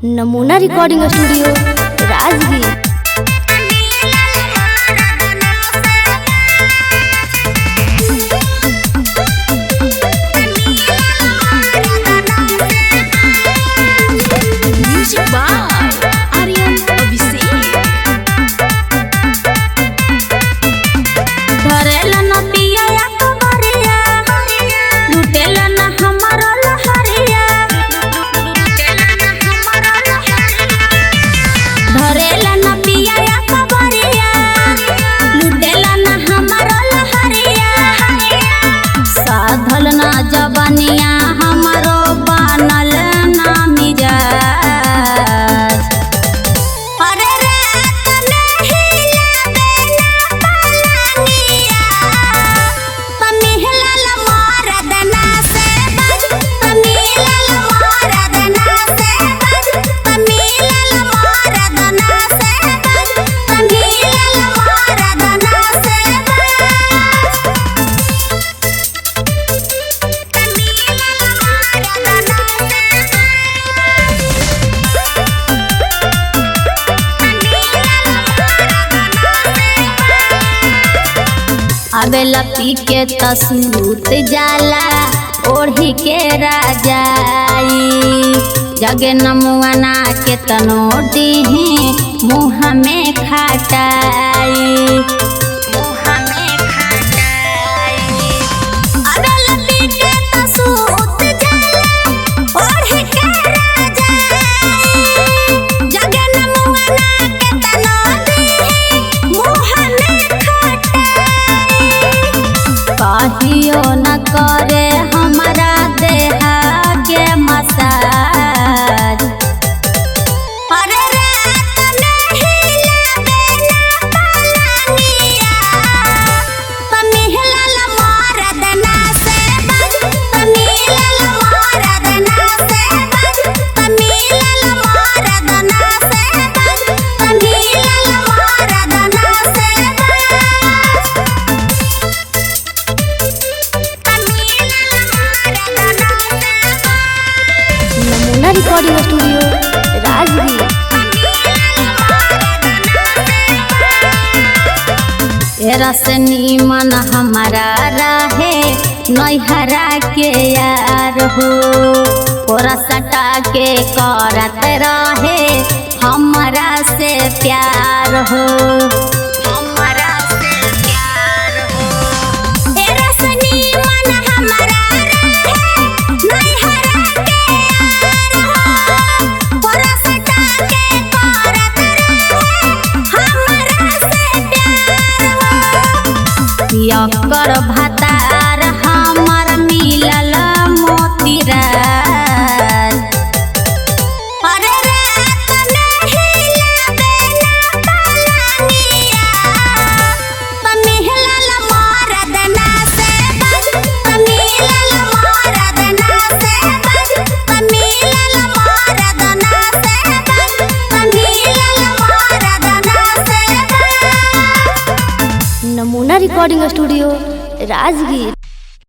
नमूना recording studio Rajgir. जबनिया हमारो बनल ना मिजाज। अरे रात नहीं लावेला पलंगिया, तमिहलल मरदना से बज, तमिहलल मरदना से बज, तमिहलल मरदना से बज, तमिहलल मरदना से अबेला पी के तसूत जाला ओढ़ी के राजाई। जगे नमुआना के तनो दीही मुँह में खटाई। अबेला पी के तसूत जाला ओढ़ी के राजाई। जगे नमुआना के तनो दीही मुँह में कहियो न करे हमारा देहा के मसाज। अरे रात नहीं लावेला पलंगिया, तमिहलल मरदना से बज, तमिहलल मरदना से बज, तमिहलल मरदना से बज, तमिहलल मरदना से नमूना रिकॉर्डिंग स्टूडियो राजगीर। रस नीमन हमारा रहे नैहरा के यार हो। कोरा सटा के करत रहे हमारा से प्यार हो। यकर भतार हमर मिलल मोतीराज। अरे रात नहीं लावेला पलंगिया, तमिहलल मरदना से बज, तमिहलल मरदना से बज, तमिहलल मरदना से बज, तमिहलल मरदना से बज। नमूना रिकॉर्डिंग स्टूडियो राजगीर।